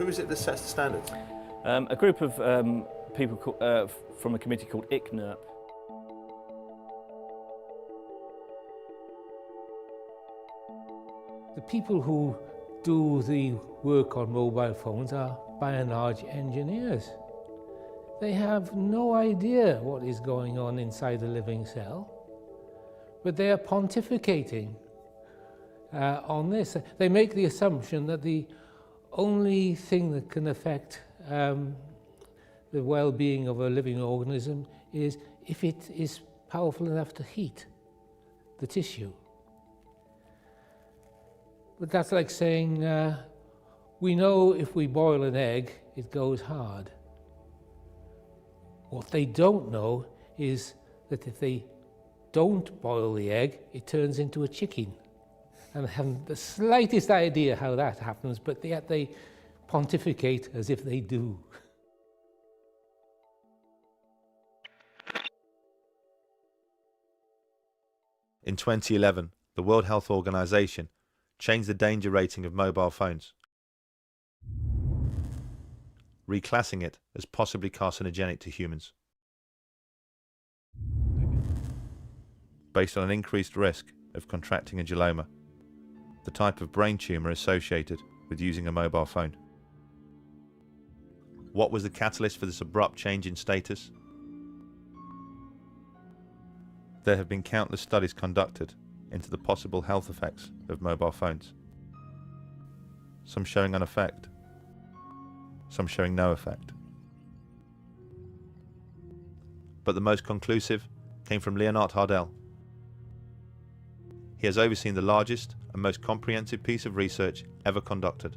Who is it that sets the standards? A group of people from a committee called ICNIRP. The people who do the work on mobile phones are, by and large, engineers. They have no idea what is going on inside a living cell, but they are pontificating on this. They make the assumption that the only thing that can affect the well-being of a living organism is if it is powerful enough to heat the tissue. But that's like saying, we know if we boil an egg, it goes hard. What they don't know is that if they don't boil the egg, it turns into a chicken. And they haven't the slightest idea how that happens, but yet they pontificate as if they do. In 2011, the World Health Organization changed the danger rating of mobile phones, reclassing it as possibly carcinogenic to humans, based on an increased risk of contracting a glioma, the type of brain tumor associated with using a mobile phone. What was the catalyst for this abrupt change in status? There have been countless studies conducted into the possible health effects of mobile phones, some showing an effect, some showing no effect. But the most conclusive came from Leonard Hardell. He has overseen the largest and most comprehensive piece of research ever conducted,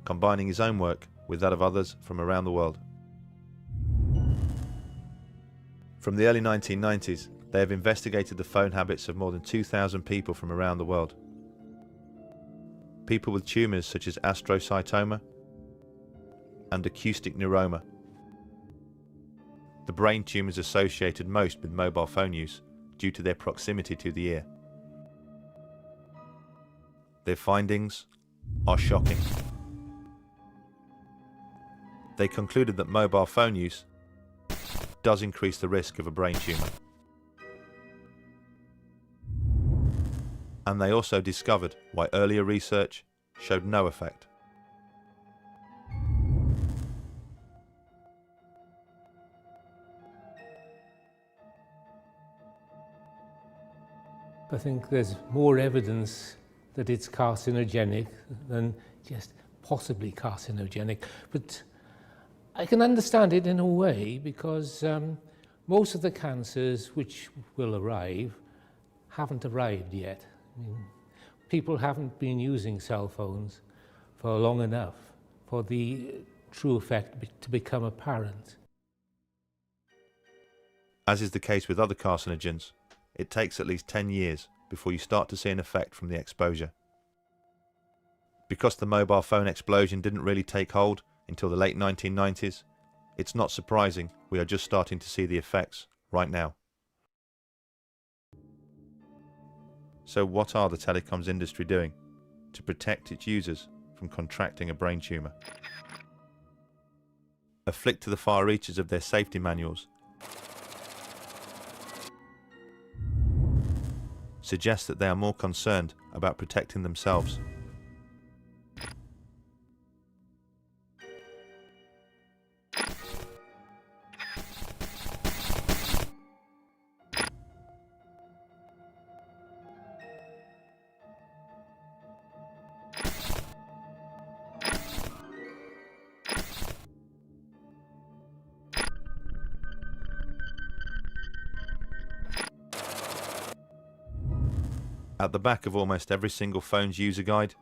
combining his own work with that of others from around the world. From the early 1990s, they have investigated the phone habits of more than 2,000 people from around the world. People with tumours such as astrocytoma and acoustic neuroma, the brain tumours associated most with mobile phone use due to their proximity to the ear. Their findings are shocking. They concluded that mobile phone use does increase the risk of a brain tumour. And they also discovered why earlier research showed no effect. I think there's more evidence that it's carcinogenic than just possibly carcinogenic. But I can understand it in a way because most of the cancers which will arrive haven't arrived yet. I mean, people haven't been using cell phones for long enough for the true effect to become apparent. As is the case with other carcinogens, it takes at least 10 years before you start to see an effect from the exposure. Because the mobile phone explosion didn't really take hold until the late 1990s, it's not surprising we are just starting to see the effects right now. So what are the telecoms industry doing to protect its users from contracting a brain tumour? A flick to the far reaches of their safety manuals suggests that they are more concerned about protecting themselves. At the back of almost every single phone's user guide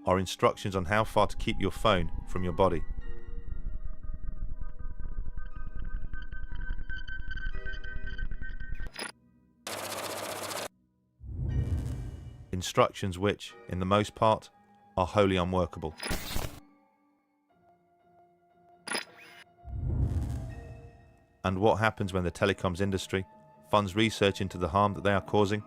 are instructions on how far to keep your phone from your body. Instructions which, in the most part, are wholly unworkable. And what happens when the telecoms industry funds research into the harm that they are causing?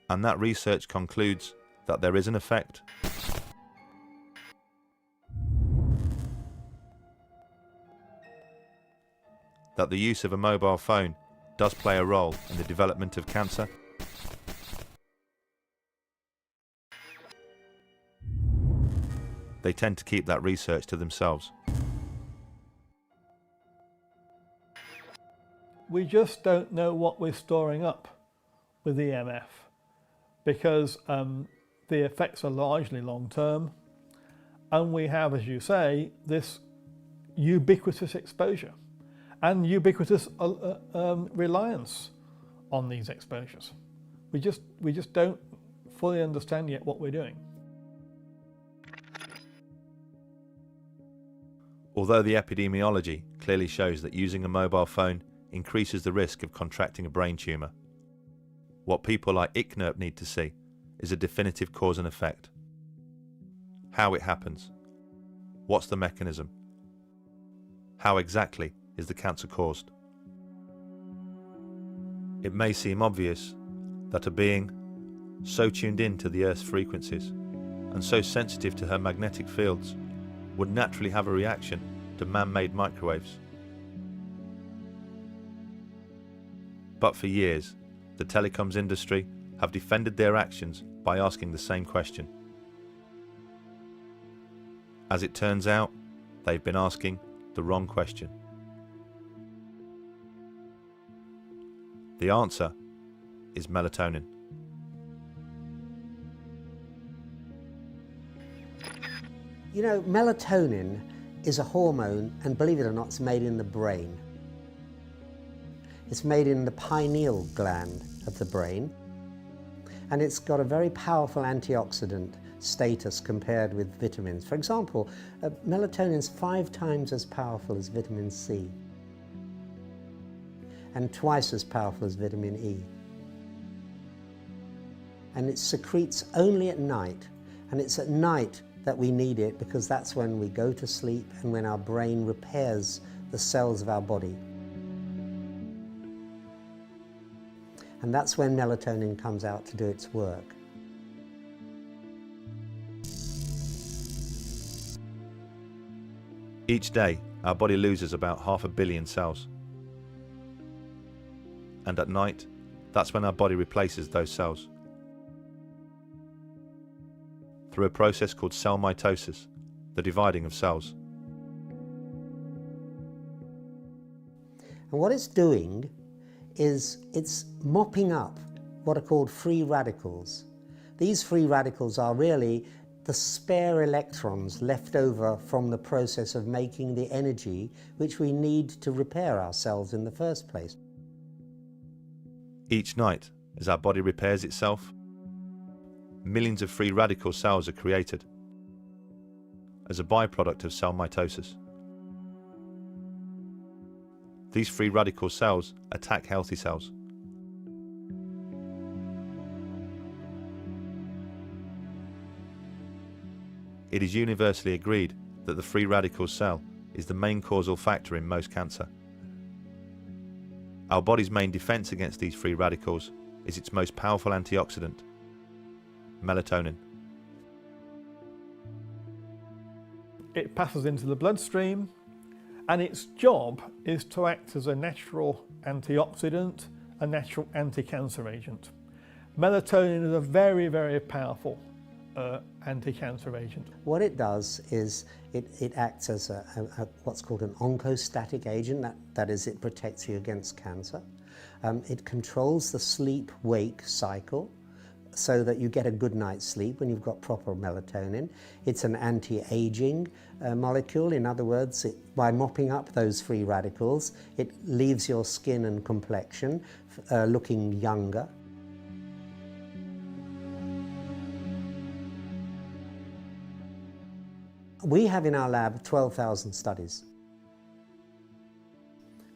And that research concludes that there is an effect? That the use of a mobile phone does play a role in the development of cancer? They tend to keep that research to themselves. We just don't know what we're storing up with EMF because the effects are largely long-term, and we have, as you say, this ubiquitous exposure and ubiquitous reliance on these exposures. We just don't fully understand yet what we're doing. Although the epidemiology clearly shows that using a mobile phone increases the risk of contracting a brain tumour, what people like ICNIRP need to see is a definitive cause and effect. How it happens. What's the mechanism? How exactly is the cancer caused? It may seem obvious that a being so tuned in to the Earth's frequencies and so sensitive to her magnetic fields would naturally have a reaction to man-made microwaves. But for years, the telecoms industry have defended their actions by asking the same question. As it turns out, they've been asking the wrong question. The answer is melatonin. You know, melatonin is a hormone, and believe it or not, it's made in the brain. It's made in the pineal gland of the brain, and it's got a very powerful antioxidant status compared with vitamins. For example, melatonin is 5 times as powerful as vitamin C and twice as powerful as vitamin E. And it secretes only at night, and it's at night that we need it because that's when we go to sleep and when our brain repairs the cells of our body. And that's when melatonin comes out to do its work. Each day, our body loses about 500 million cells. And at night, that's when our body replaces those cells. Through a process called cell mitosis, the dividing of cells. And what it's doing is it's mopping up what are called free radicals. These free radicals are really the spare electrons left over from the process of making the energy which we need to repair ourselves in the first place. Each night, as our body repairs itself, millions of free radical cells are created as a byproduct of cell mitosis. These free radical cells attack healthy cells. It is universally agreed that the free radical cell is the main causal factor in most cancer. Our body's main defense against these free radicals is its most powerful antioxidant, melatonin. It passes into the bloodstream, and its job is to act as a natural antioxidant, a natural anti-cancer agent. Melatonin is a very, very powerful anti-cancer agent. What it does is it acts as what's called an oncostatic agent, that is, it protects you against cancer. It controls the sleep-wake cycle so that you get a good night's sleep when you've got proper melatonin. It's an anti-aging molecule. In other words, by mopping up those free radicals, it leaves your skin and complexion looking younger. We have in our lab 12,000 studies,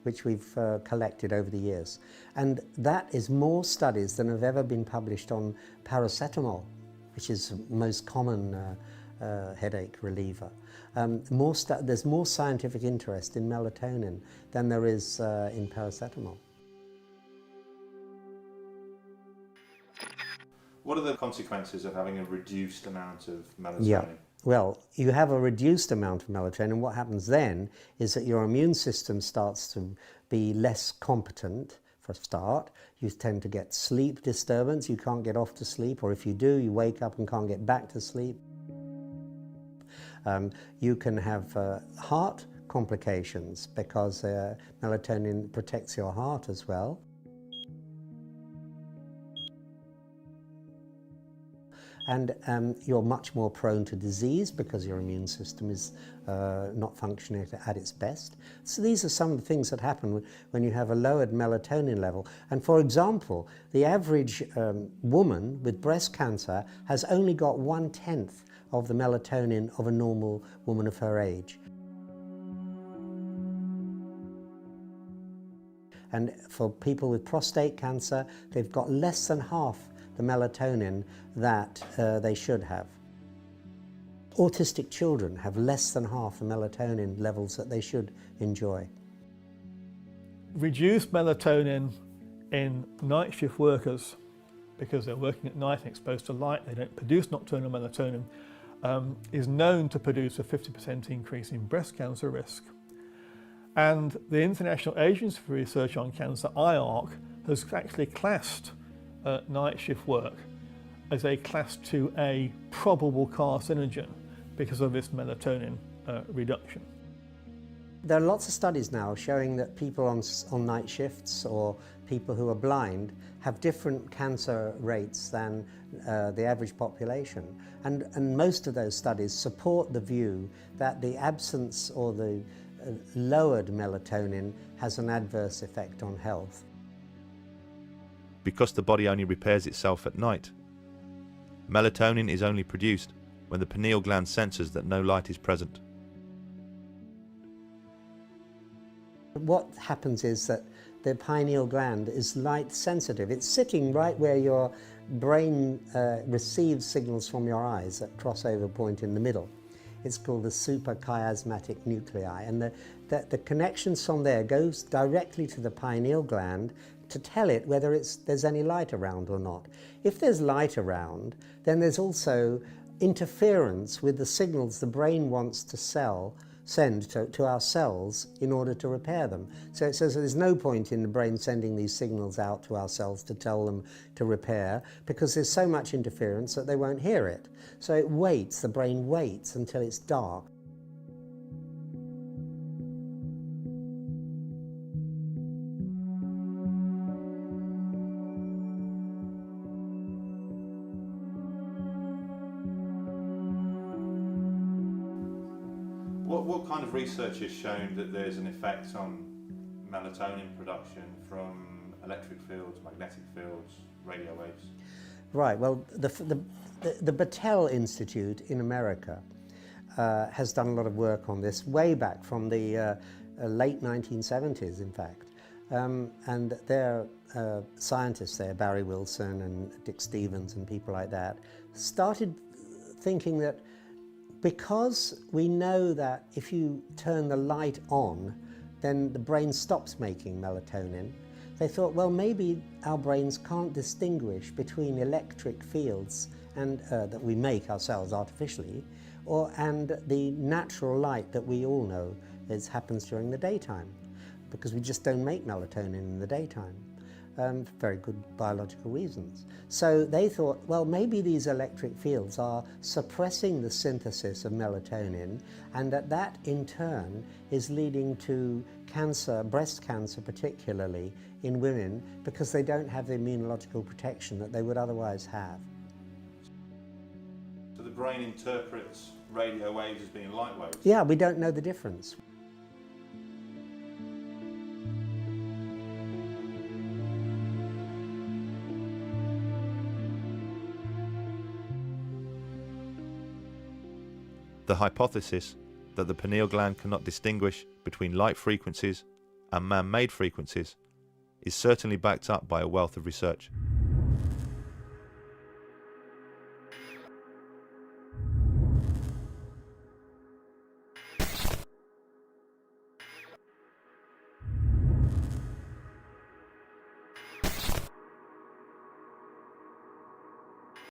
which we've collected over the years. And that is more studies than have ever been published on paracetamol, which is the most common headache reliever. There's more scientific interest in melatonin than there is in paracetamol. What are the consequences of having a reduced amount of melatonin? Yeah. Well, you have a reduced amount of melatonin. What happens then is that your immune system starts to be less competent for a start. You tend to get sleep disturbance. You can't get off to sleep, or if you do, you wake up and can't get back to sleep. You can have heart complications because melatonin protects your heart as well. And you're much more prone to disease because your immune system is not functioning at its best. So these are some of the things that happen when you have a lowered melatonin level. And for example, the average woman with breast cancer has only got 1/10 of the melatonin of a normal woman of her age. And for people with prostate cancer, they've got less than half the melatonin that they should have. Autistic children have less than half the melatonin levels that they should enjoy. Reduced melatonin in night shift workers, because they're working at night and exposed to light, they don't produce nocturnal melatonin, is known to produce a 50% increase in breast cancer risk. And the International Agency for Research on Cancer, IARC, has actually classed night shift work as a class 2A probable carcinogen because of this melatonin reduction. There are lots of studies now showing that people on night shifts or people who are blind have different cancer rates than the average population. And most of those studies support the view that the absence or the lowered melatonin has an adverse effect on health. Because the body only repairs itself at night, melatonin is only produced when the pineal gland senses that no light is present. What happens is that the pineal gland is light sensitive. It's sitting right where your brain receives signals from your eyes, that crossover point in the middle. It's called the suprachiasmatic nuclei, and the connections from there goes directly to the pineal gland to tell it whether there's any light around or not. If there's light around, then there's also interference with the signals the brain wants to send to our cells in order to repair them. So it says there's no point in the brain sending these signals out to our cells to tell them to repair, because there's so much interference that they won't hear it. So it waits, the brain waits until it's dark. What kind of research has shown that there's an effect on melatonin production from electric fields, magnetic fields, radio waves? Right, well, the Battelle Institute in America has done a lot of work on this way back from the late 1970s, in fact. And their scientists there, Barry Wilson and Dick Stevens and people like that, started thinking that because we know that if you turn the light on, then the brain stops making melatonin, they thought, well, maybe our brains can't distinguish between electric fields and that we make ourselves artificially, and the natural light that we all know happens during the daytime, because we just don't make melatonin in the daytime. For very good biological reasons. So they thought, well, maybe these electric fields are suppressing the synthesis of melatonin, and that in turn is leading to cancer, breast cancer particularly, in women, because they don't have the immunological protection that they would otherwise have. So the brain interprets radio waves as being light waves? Yeah, we don't know the difference. The hypothesis that the pineal gland cannot distinguish between light frequencies and man-made frequencies is certainly backed up by a wealth of research.